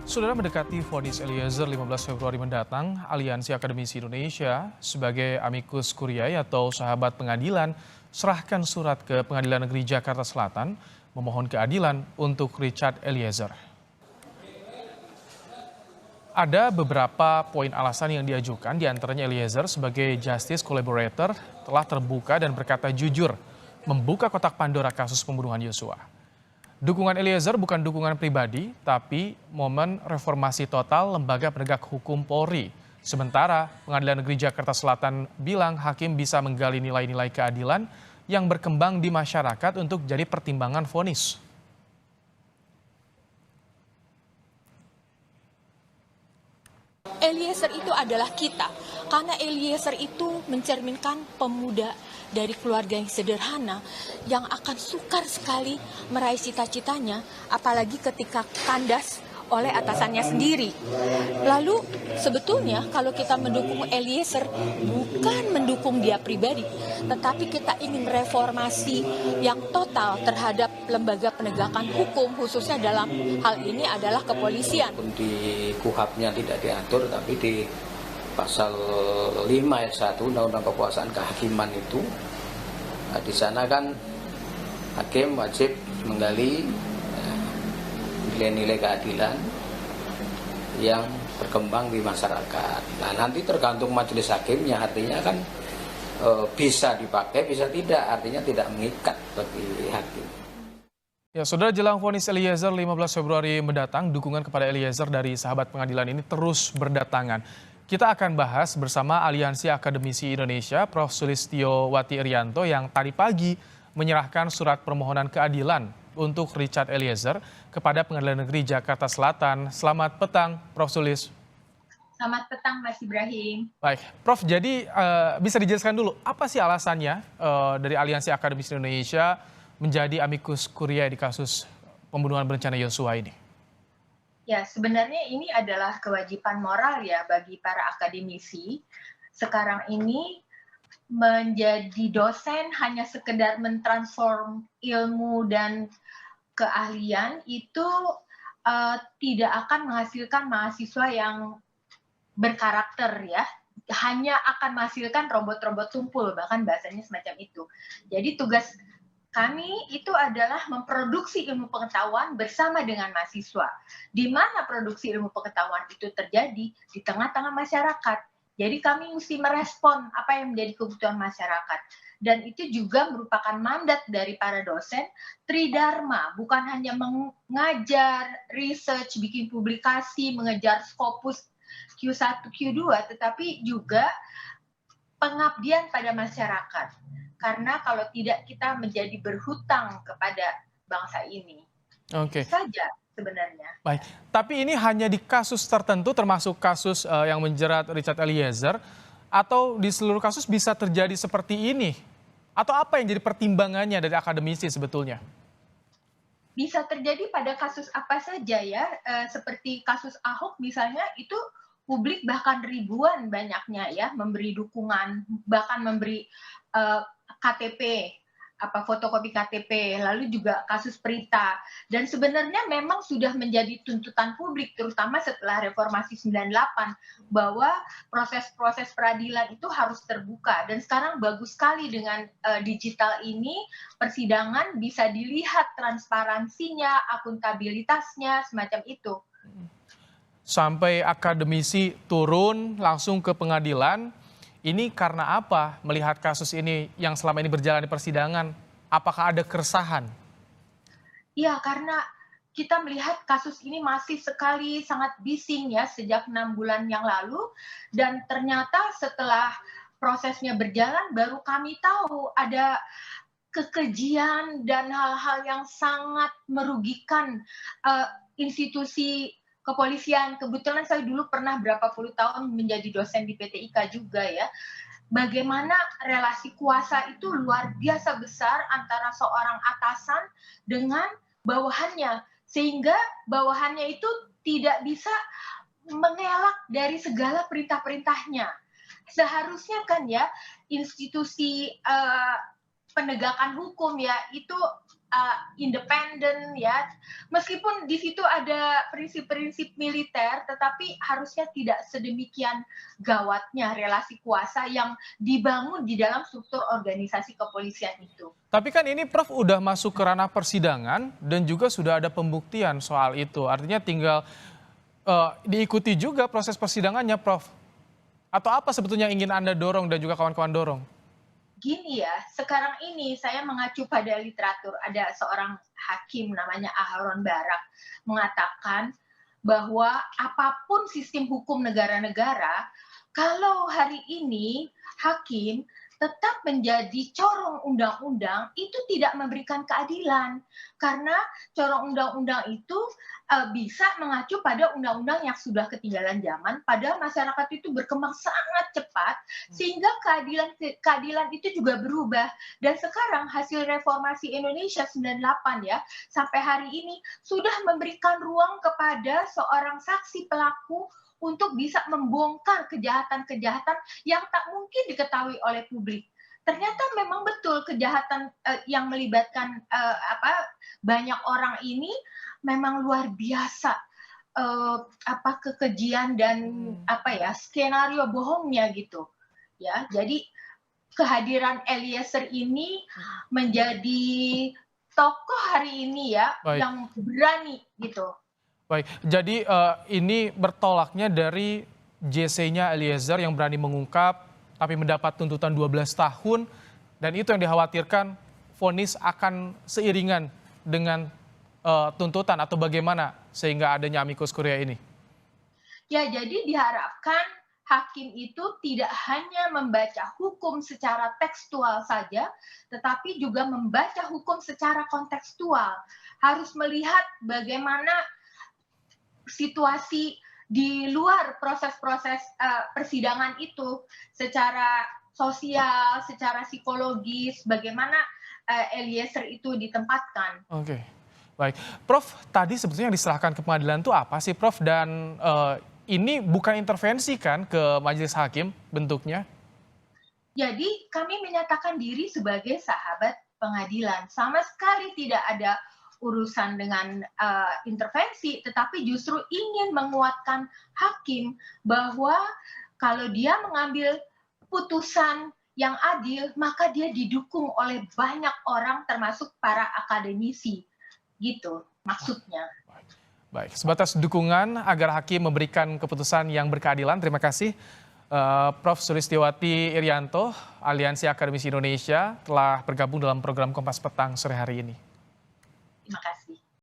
Saudara, mendekati vonis Eliezer 15 Februari mendatang, Aliansi Akademisi Indonesia sebagai amicus curiae atau sahabat pengadilan serahkan surat ke Pengadilan Negeri Jakarta Selatan memohon keadilan untuk Richard Eliezer. Ada beberapa poin alasan yang diajukan, diantaranya Eliezer sebagai justice collaborator telah terbuka dan berkata jujur membuka kotak Pandora kasus pembunuhan Yosua. Dukungan Eliezer bukan dukungan pribadi, tapi momen reformasi total lembaga penegak hukum Polri. Sementara Pengadilan Negeri Jakarta Selatan bilang hakim bisa menggali nilai-nilai keadilan yang berkembang di masyarakat untuk jadi pertimbangan vonis. Eliezer itu adalah kita, karena Eliezer itu mencerminkan pemuda dari keluarga yang sederhana yang akan sukar sekali meraih cita-citanya, apalagi ketika kandas oleh atasannya sendiri. Lalu sebetulnya kalau kita mendukung Eliezer bukan mendukung dia pribadi, tetapi kita ingin reformasi yang total terhadap lembaga penegakan hukum, khususnya dalam hal ini adalah kepolisian. Di KUHP-nya tidak diatur, tapi di pasal 5 ayat 1 Undang-Undang Kekuasaan Kehakiman itu, di sana kan hakim wajib menggali nilai-nilai keadilan yang berkembang di masyarakat. Nah, nanti tergantung majelis hakimnya, artinya kan bisa dipakai, bisa tidak, artinya tidak mengikat bagi hakim. Ya, saudara, jelang vonis Eliezer 15 Februari mendatang, dukungan kepada Eliezer dari sahabat pengadilan ini terus berdatangan. Kita akan bahas bersama Aliansi Akademisi Indonesia, Prof. Sulistyo Wati Irianto yang tadi pagi menyerahkan surat permohonan keadilan untuk Richard Eliezer kepada Pengadilan Negeri Jakarta Selatan. Selamat petang, Prof. Sulis. Selamat petang, Mas Ibrahim. Baik, Prof. Jadi bisa dijelaskan dulu apa sih alasannya dari Aliansi Akademisi Indonesia menjadi amicus curiae di kasus pembunuhan berencana Yosua ini? Ya, sebenarnya ini adalah kewajiban moral ya bagi para akademisi. Sekarang ini menjadi dosen hanya sekedar mentransform ilmu dan keahlian itu tidak akan menghasilkan mahasiswa yang berkarakter ya. Hanya akan menghasilkan robot-robot tumpul, bahkan bahasanya semacam itu. Jadi tugas kami itu adalah memproduksi ilmu pengetahuan bersama dengan mahasiswa. Di mana produksi ilmu pengetahuan itu terjadi? Di tengah-tengah masyarakat. Jadi kami mesti merespon apa yang menjadi kebutuhan masyarakat. Dan itu juga merupakan mandat dari para dosen tridharma, bukan hanya mengajar, research, bikin publikasi, mengejar Scopus Q1, Q2, tetapi juga pengabdian pada masyarakat. Karena kalau tidak kita menjadi berhutang kepada bangsa ini. Oke. Itu saja sebenarnya. Baik, tapi ini hanya di kasus tertentu termasuk kasus yang menjerat Richard Eliezer, atau di seluruh kasus bisa terjadi seperti ini? Atau apa yang jadi pertimbangannya dari akademisi sebetulnya? Bisa terjadi pada kasus apa saja ya, seperti kasus Ahok misalnya, itu publik bahkan ribuan banyaknya ya memberi dukungan, bahkan memberi KTP, fotokopi KTP, lalu juga kasus Prita. Dan sebenarnya memang sudah menjadi tuntutan publik, terutama setelah reformasi 98, bahwa proses-proses peradilan itu harus terbuka. Dan sekarang bagus sekali dengan digital ini, persidangan bisa dilihat transparansinya, akuntabilitasnya, semacam itu. Sampai akademisi turun langsung ke pengadilan, ini karena apa melihat kasus ini yang selama ini berjalan di persidangan? Apakah ada keresahan? Iya, karena kita melihat kasus ini masih sekali sangat bising ya sejak 6 bulan yang lalu, dan ternyata setelah prosesnya berjalan baru kami tahu ada kekejian dan hal-hal yang sangat merugikan institusi kepolisian. Kebetulan saya dulu pernah berapa puluh tahun menjadi dosen di PT IKA juga ya. Bagaimana relasi kuasa itu luar biasa besar antara seorang atasan dengan bawahannya, sehingga bawahannya itu tidak bisa mengelak dari segala perintah-perintahnya. Seharusnya kan ya institusi penegakan hukum ya itu independen ya. Meskipun di situ ada prinsip-prinsip militer, tetapi harusnya tidak sedemikian gawatnya relasi kuasa yang dibangun di dalam struktur organisasi kepolisian itu. Tapi kan ini Prof udah masuk ke ranah persidangan dan juga sudah ada pembuktian soal itu. Artinya tinggal diikuti juga proses persidangannya, Prof. Atau apa sebetulnya yang ingin Anda dorong dan juga kawan-kawan dorong? Gini ya, sekarang ini saya mengacu pada literatur. Ada seorang hakim namanya Aharon Barak mengatakan bahwa apapun sistem hukum negara-negara, kalau hari ini hakim tetap menjadi corong undang-undang, itu tidak memberikan keadilan. Karena corong undang-undang itu bisa mengacu pada undang-undang yang sudah ketinggalan zaman, padahal masyarakat itu berkembang sangat cepat, sehingga keadilan itu juga berubah. Dan sekarang hasil reformasi Indonesia 98 ya, sampai hari ini sudah memberikan ruang kepada seorang saksi pelaku untuk bisa membongkar kejahatan-kejahatan yang tak mungkin diketahui oleh publik. Ternyata memang betul kejahatan yang melibatkan banyak orang ini memang luar biasa, kekejian dan skenario bohongnya gitu. Ya, jadi kehadiran Eliezer ini menjadi tokoh hari ini ya. Baik. Yang berani gitu. Baik, jadi ini bertolaknya dari JC-nya Eliezer yang berani mengungkap tapi mendapat tuntutan 12 tahun dan itu yang dikhawatirkan vonis akan seiringan dengan tuntutan atau bagaimana sehingga adanya amicus curiae ini? Ya, jadi diharapkan hakim itu tidak hanya membaca hukum secara tekstual saja, tetapi juga membaca hukum secara kontekstual. Harus melihat bagaimana situasi di luar proses-proses persidangan itu secara sosial, secara psikologis, bagaimana Eliezer itu ditempatkan. Oke, baik. Prof, tadi sebetulnya yang diserahkan ke pengadilan itu apa sih, Prof? Dan ini bukan intervensi kan ke majelis hakim bentuknya? Jadi kami menyatakan diri sebagai sahabat pengadilan. Sama sekali tidak ada urusan dengan intervensi, tetapi justru ingin menguatkan hakim bahwa kalau dia mengambil putusan yang adil, maka dia didukung oleh banyak orang termasuk para akademisi. Gitu maksudnya. Baik, sebatas dukungan agar hakim memberikan keputusan yang berkeadilan. Terima kasih Prof. Sulistiawati Irianto, Aliansi Akademisi Indonesia telah bergabung dalam program Kompas Petang sore hari ini.